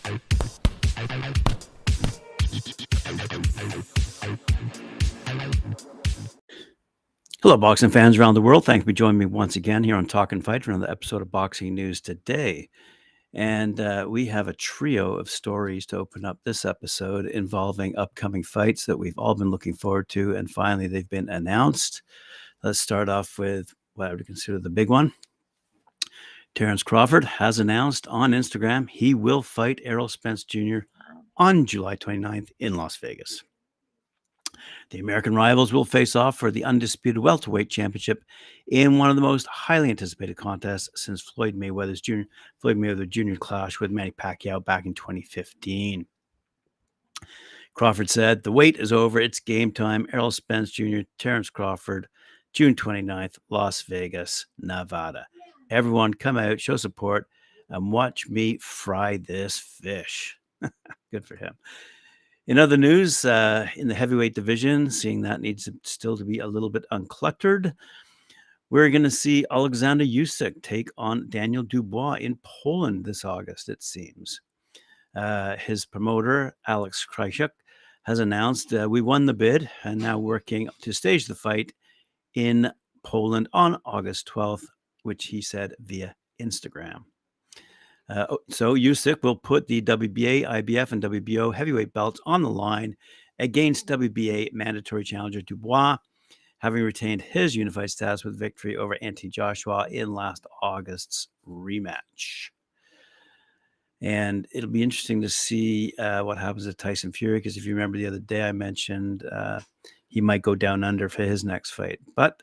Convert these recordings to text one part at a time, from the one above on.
Hello, boxing fans around the world. Thanks for joining me once again here on Talk and Fight for another episode of Boxing News Today. And we have a trio of stories to open up this episode involving upcoming fights that we've all been looking forward to. And finally, they've been announced. Let's start off with what I would consider the big one. Terence Crawford has announced on Instagram he will fight Errol Spence Jr. on July 29th in Las Vegas. The American rivals will face off for the undisputed welterweight championship in one of the most highly anticipated contests since Floyd Mayweather Jr. clash with Manny Pacquiao back in 2015. Crawford said, "The wait is over. It's game time. Errol Spence Jr., Terence Crawford, June 29th, Las Vegas, Nevada. Everyone come out, show support, and watch me fry this fish." Good for him. In other news, in the heavyweight division, seeing that needs still to be a little bit uncluttered, we're going to see Alexander Usyk take on Daniel Dubois in Poland this August, it seems. His promoter, Alex Krychuk, has announced we won the bid and now working to stage the fight in Poland on August 12th, which he said via Instagram. So Usyk will put the WBA, IBF, and WBO heavyweight belts on the line against WBA mandatory challenger Dubois, having retained his unified status with victory over Anthony Joshua in last August's rematch. And it'll be interesting to see what happens to Tyson Fury, because if you remember the other day, I mentioned he might go down under for his next fight. But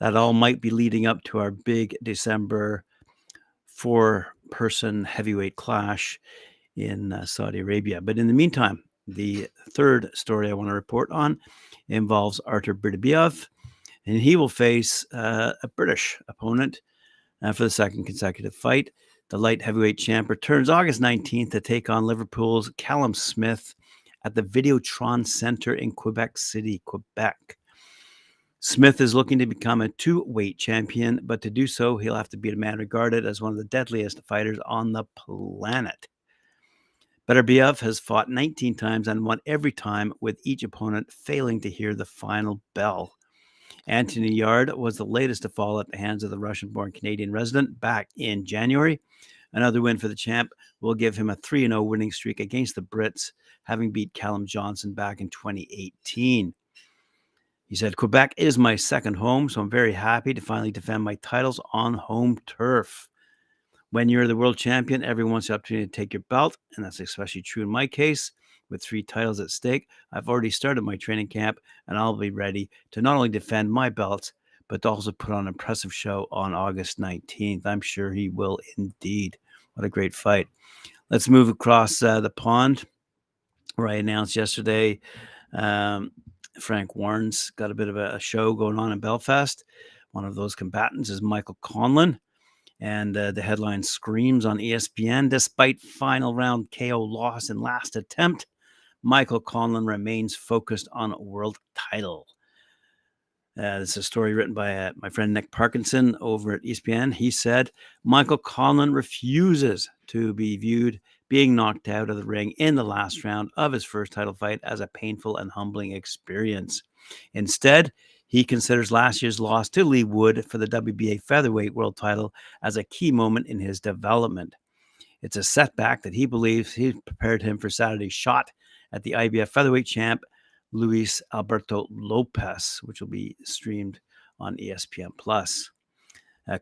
that all might be leading up to our big December 4-person heavyweight clash in Saudi Arabia. But in the meantime, the third story I want to report on involves Artur Beterbiev, and he will face a British opponent for the second consecutive fight. The light heavyweight champ returns August 19th to take on Liverpool's Callum Smith at the Videotron Center in Quebec City, Quebec. Smith is looking to become a two-weight champion, but to do so, he'll have to beat a man regarded as one of the deadliest fighters on the planet. Beterbiev has fought 19 times and won every time, with each opponent failing to hear the final bell. Anthony Yard was the latest to fall at the hands of the Russian-born Canadian resident back in January. Another win for the champ will give him a 3-0 winning streak against the Brits, having beat Callum Johnson back in 2018. He said, "Quebec is my second home, so I'm very happy to finally defend my titles on home turf. When you're the world champion, everyone wants the opportunity to take your belt, and that's especially true in my case. With 3 titles at stake, I've already started my training camp, and I'll be ready to not only defend my belt, but to also put on an impressive show on August 19th. I'm sure he will indeed." What a great fight. Let's move across the pond, where I announced yesterday Frank Warren's got a bit of a show going on in Belfast. One of those combatants is Michael Conlan. And the headline screams on ESPN, "Despite final round KO loss in last attempt, Michael Conlan remains focused on a world title." This is a story written by my friend Nick Parkinson over at ESPN. He said, "Michael Conlan refuses to be viewed being knocked out of the ring in the last round of his first title fight as a painful and humbling experience. Instead, he considers last year's loss to Lee Wood for the WBA featherweight world title as a key moment in his development. It's a setback that he believes he prepared him for Saturday's shot at the IBF featherweight champ, Luis Alberto Lopez, which will be streamed on ESPN+.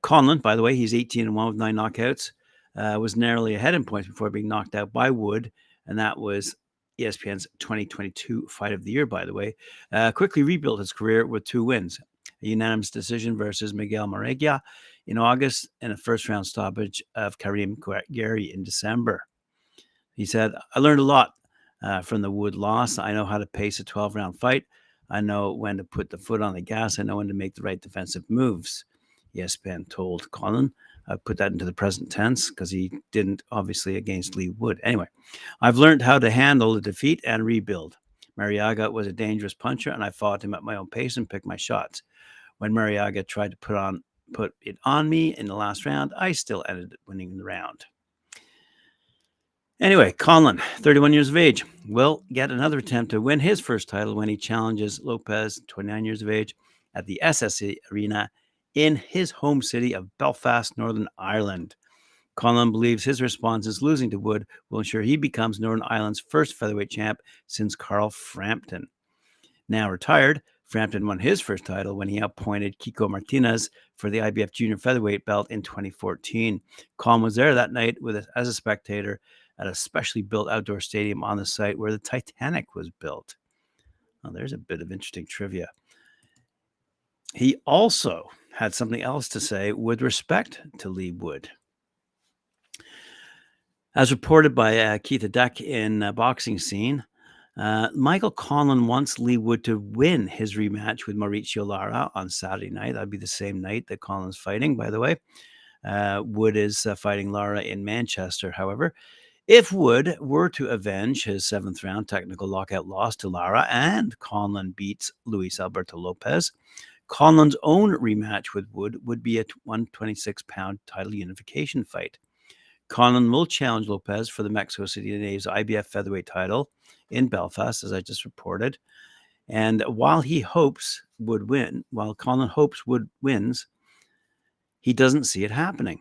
Conlan, by the way, he's 18-1 with 9 knockouts, was narrowly ahead in points before being knocked out by Wood, and that was ESPN's 2022 Fight of the Year, by the way. Quickly rebuilt his career with 2 wins: a unanimous decision versus Miguel Marreggia in August and a first-round stoppage of Karim Gary in December. He said, "I learned a lot from the Wood loss. I know how to pace a 12-round fight. I know when to put the foot on the gas. I know when to make the right defensive moves," ESPN told Conlan. I put that into the present tense because he didn't, obviously, against Lee Wood. Anyway, "I've learned how to handle the defeat and rebuild. Marriaga was a dangerous puncher, and I fought him at my own pace and picked my shots. When Marriaga tried to put it on me in the last round, I still ended up winning the round." Anyway, Conlon, 31 years of age, will get another attempt to win his first title when he challenges Lopez, 29 years of age, at the SSE Arena in his home city of Belfast, Northern Ireland. Conlon believes his response is losing to Wood will ensure he becomes Northern Ireland's first featherweight champ since Carl Frampton. Now retired, Frampton won his first title when he appointed Kiko Martinez for the IBF junior featherweight belt in 2014. Conlon was there that night as a spectator at a specially built outdoor stadium on the site where the Titanic was built. Well, there's a bit of interesting trivia. He also had something else to say with respect to Lee Wood. As reported by Keith Duck in Boxing Scene, Michael Conlon wants Lee Wood to win his rematch with Mauricio Lara on Saturday night. That'd be the same night that Conlon's fighting, by the way. Wood is fighting Lara in Manchester, however. If Wood were to avenge his 7th round technical lockout loss to Lara and Conlon beats Luis Alberto Lopez, Conlon's own rematch with Wood would be a 126-pound title unification fight. Conlon will challenge Lopez for the Mexico City native's IBF featherweight title in Belfast, as I just reported. And while Conlon hopes Wood wins, he doesn't see it happening.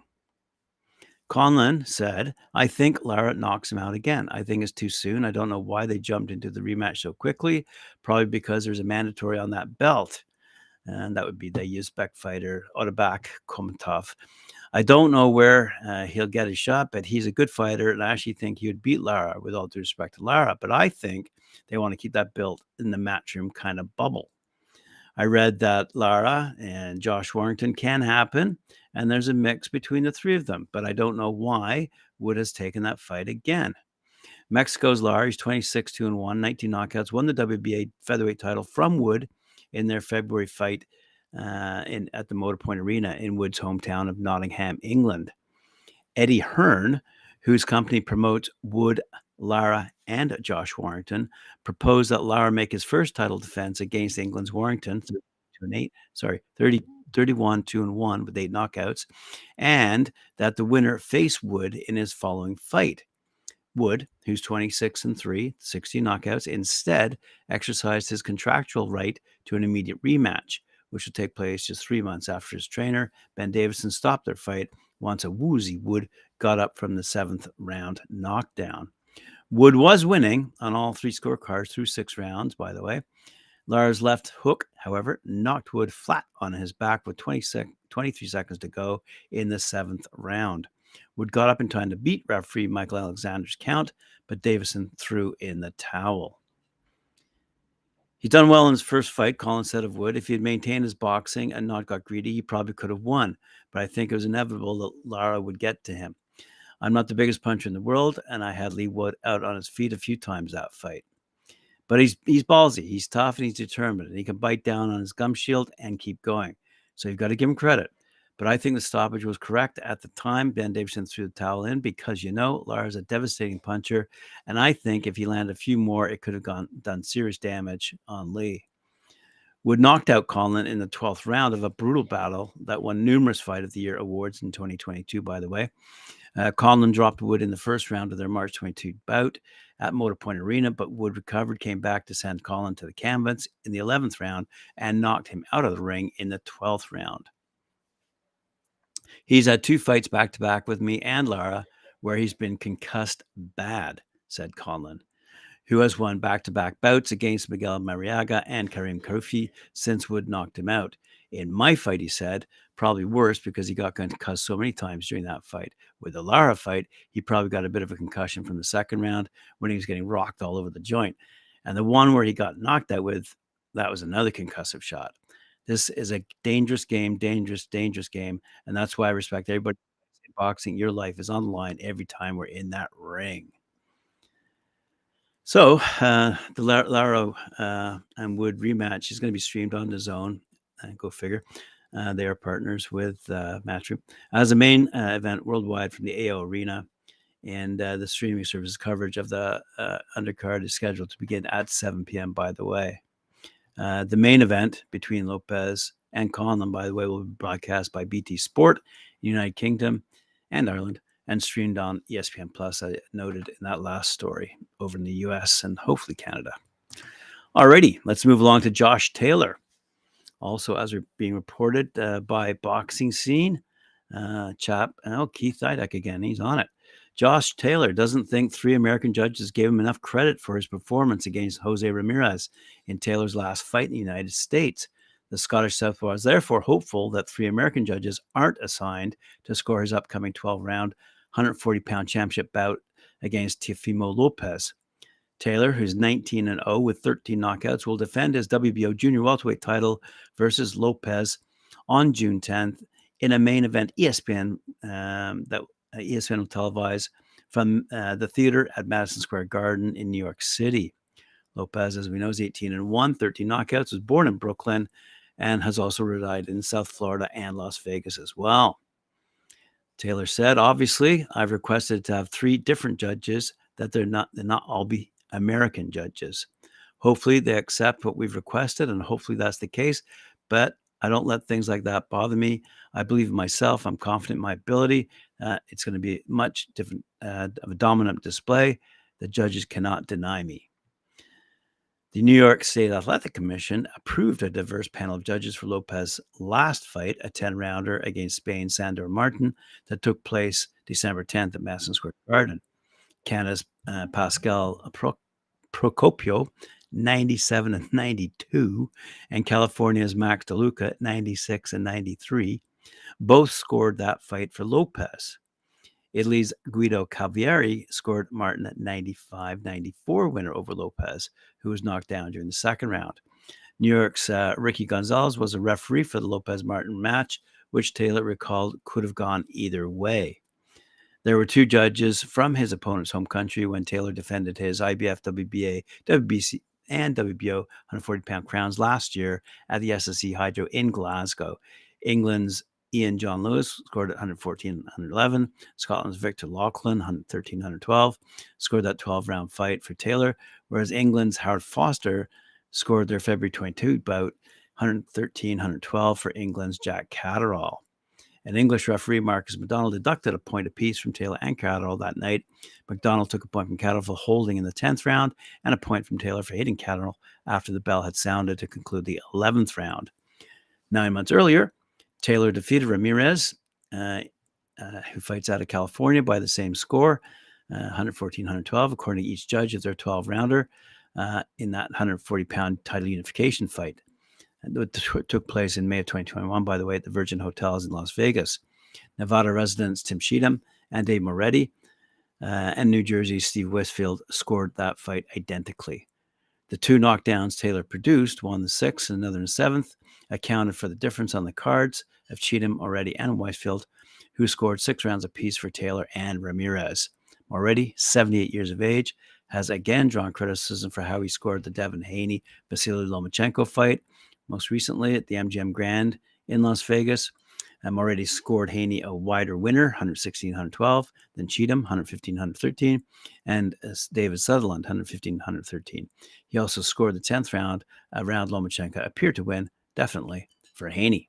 Conlon said, "I think Lara knocks him out again. I think it's too soon. I don't know why they jumped into the rematch so quickly. Probably because there's a mandatory on that belt." And that would be the Usyk fighter, Otabak Komatov. I don't know where he'll get his shot, but he's a good fighter, and I actually think he would beat Lara, with all due respect to Lara. But I think they want to keep that belt in the matchroom kind of bubble. I read that Lara and Josh Warrington can happen, and there's a mix between the three of them, but I don't know why Wood has taken that fight again. Mexico's Lara, he's 26, 2-1, 19 knockouts, won the WBA featherweight title from Wood in their February fight at the Motor Point Arena in Wood's hometown of Nottingham, England. Eddie Hearn, whose company promotes Wood, Lara, and Josh Warrington, proposed that Lara make his first title defense against England's Warrington, 31, 2-1 with 8 knockouts, and that the winner face Wood in his following fight. Wood, who's 26-3, 60 knockouts, instead exercised his contractual right to an immediate rematch, which would take place just 3 months after his trainer, Ben Davison, stopped their fight once a woozy Wood got up from the 7th round knockdown. Wood was winning on all 3 scorecards through 6 rounds, by the way. Lara's left hook, however, knocked Wood flat on his back with 23 seconds to go in the 7th round. Wood got up in time to beat referee Michael Alexander's count, but Davison threw in the towel. He's done well in his first fight, Conlon said of Wood. If he had maintained his boxing and not got greedy, he probably could have won, but I think it was inevitable that Lara would get to him. I'm not the biggest puncher in the world, and I had Lee Wood out on his feet a few times that fight. But he's ballsy, he's tough, and he's determined, and he can bite down on his gum shield and keep going. So you've got to give him credit. But I think the stoppage was correct at the time. Ben Davison threw the towel in because, Lara's a devastating puncher, and I think if he landed a few more, it could have done serious damage on Lee. Wood knocked out Conlon in the 12th round of a brutal battle that won numerous Fight of the Year awards in 2022, by the way. Conlon dropped Wood in the first round of their March 22 bout at Motor Point Arena, but Wood recovered, came back to send Conlon to the canvas in the 11th round, and knocked him out of the ring in the 12th round. He's had 2 fights back-to-back with me and Lara where he's been concussed bad, said Conlon, who has won back-to-back bouts against Miguel Mariaga and Karim Kroufi since Wood knocked him out. In my fight, he said, probably worse because he got concussed so many times during that fight. With the Lara fight, he probably got a bit of a concussion from the second round when he was getting rocked all over the joint. And the one where he got knocked out with, that was another concussive shot. This is a dangerous game, dangerous game. And that's why I respect everybody in boxing. Your life is on the line every time we're in that ring. So the Lara and Wood rematch is going to be streamed on DAZN. Go figure. They are partners with Matchroom as a main event worldwide from the AO Arena. And the streaming service coverage of the undercard is scheduled to begin at 7 p.m., by the way. The main event between Lopez and Conlon, by the way, will be broadcast by BT Sport, United Kingdom and Ireland, and streamed on ESPN Plus. I noted in that last story over in the US and hopefully Canada. Alrighty, let's move along to Josh Taylor. Also, as we're being reported by Boxing Scene, Keith Idek again, he's on it. Josh Taylor doesn't think 3 American judges gave him enough credit for his performance against Jose Ramirez in Taylor's last fight in the United States. The Scottish southpaw is therefore hopeful that 3 American judges aren't assigned to score his upcoming 12-round, 140-pound championship bout against Teofimo Lopez. Taylor, who's 19-0 with 13 knockouts, will defend his WBO junior welterweight title versus Lopez on June 10th in a main event ESPN that ESPN will televise from the theater at Madison Square Garden in New York City. Lopez, as we know, is 18-1, 13 knockouts, was born in Brooklyn and has also resided in South Florida and Las Vegas as well. Taylor said, obviously, I've requested to have 3 different judges, that they're not all be American judges. Hopefully they accept what we've requested, and hopefully that's the case. But I don't let things like that bother me. I believe in myself. I'm confident in my ability. It's going to be much different of a dominant display. The judges cannot deny me. The New York State Athletic Commission approved a diverse panel of judges for Lopez's last fight, a 10-rounder against Spain's Sandor Martin, that took place December 10th at Madison Square Garden. Canada's Pascal Procopio, 97-92, and California's Max DeLuca, 96-93, both scored that fight for Lopez. Italy's Guido Calvieri scored Martin at 95-94 winner over Lopez, who was knocked down during the second round. New York's Ricky Gonzalez was a referee for the Lopez-Martin match, which Taylor recalled could have gone either way. There were 2 judges from his opponent's home country when Taylor defended his IBF, WBA, WBC, and WBO 140-pound crowns last year at the SSE Hydro in Glasgow. England's Ian John Lewis scored at 114-111. Scotland's Victor Loughlin, 113-112, scored that 12-round fight for Taylor, whereas England's Howard Foster scored their February 22 bout, 113-112 for England's Jack Catterall. An English referee, Marcus McDonald, deducted a point apiece from Taylor and Catterall that night. McDonald took a point from Catterall for holding in the 10th round and a point from Taylor for hitting Catterall after the bell had sounded to conclude the 11th round. 9 months earlier, Taylor defeated Ramirez, who fights out of California, by the same score, 114-112, according to each judge of their 12-rounder in that 140-pound title unification fight. It took place in May of 2021, by the way, at the Virgin Hotels in Las Vegas. Nevada residents Tim Cheatham and Dave Moretti and New Jersey's Steve Westfield scored that fight identically. The 2 knockdowns Taylor produced, one in the 6th and another in the 7th, accounted for the difference on the cards of Cheatham, Moretti, and Westfield, who scored 6 rounds apiece for Taylor and Ramirez. Moretti, 78 years of age, has again drawn criticism for how he scored the Devin Haney-Vasily Lomachenko fight, most recently at the MGM Grand in Las Vegas. Moretti scored Haney a wider winner, 116-112, than Cheatham, 115-113, and David Sutherland, 115-113. He also scored the 10th round, a round Lomachenko appeared to win, definitely, for Haney.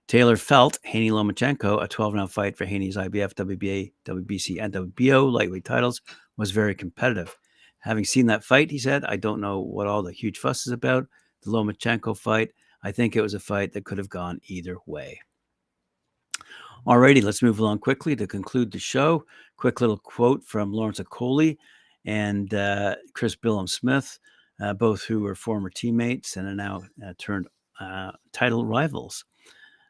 Taylor felt Haney-Lomachenko, a 12-round fight for Haney's IBF, WBA, WBC, and WBO lightweight titles, was very competitive. Having seen that fight, he said, I don't know what all the huge fuss is about. The Lomachenko fight, I think it was a fight that could have gone either way. Alrighty, let's move along quickly to conclude the show. Quick little quote from Lawrence Okoli and Chris Billum-Smith, both who were former teammates and are now turned title rivals.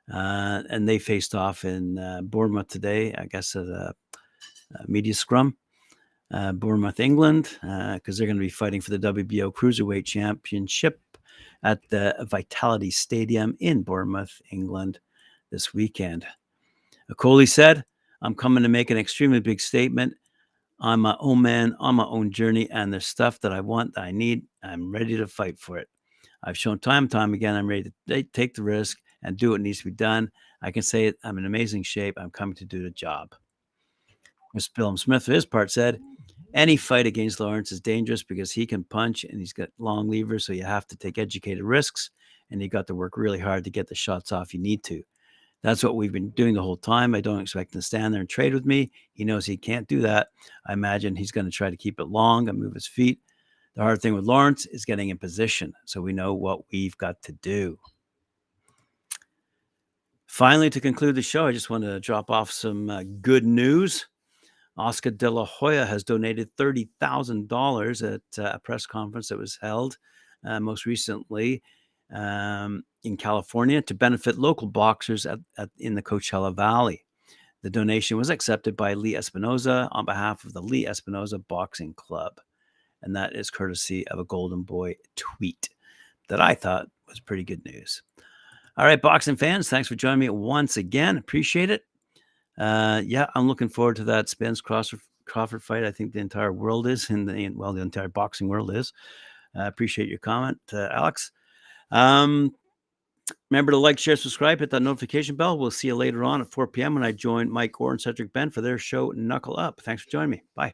And they faced off in Bournemouth today, I guess at a media scrum. Bournemouth, England, because they're going to be fighting for the WBO Cruiserweight Championship at the Vitality Stadium in Bournemouth, England this weekend. Okoli said, I'm coming to make an extremely big statement. I'm my own man on my own journey, and there's stuff that I want, that I need. I'm ready to fight for it. I've shown time and time again I'm ready to take the risk and do what needs to be done. I can say it, I'm in amazing shape. I'm coming to do the job. Mr. Billum-Smith, for his part, said, any fight against Lawrence is dangerous because he can punch and he's got long levers, so you have to take educated risks, and you got to work really hard to get the shots off you need to. That's what we've been doing the whole time. I don't expect him to stand there and trade with me. He knows he can't do that. I imagine he's going to try to keep it long and move his feet. The hard thing with Lawrence is getting in position, so we know what we've got to do. Finally, to conclude the show, I just want to drop off some good news. Oscar De La Hoya has donated $30,000 at a press conference that was held most recently in California to benefit local boxers in the Coachella Valley. The donation was accepted by Lee Espinoza on behalf of the Lee Espinoza Boxing Club. And that is courtesy of a Golden Boy tweet that I thought was pretty good news. All right, boxing fans, thanks for joining me once again. Appreciate it. Yeah, I'm looking forward to that Spence Crawford fight. I think the entire world is, the entire boxing world is. Appreciate your comment, Alex. Remember to like, share, subscribe, hit that notification bell. We'll see you later on at 4 p.m. when I join Mike Orr and Cedric Ben for their show, Knuckle Up. Thanks for joining me. Bye.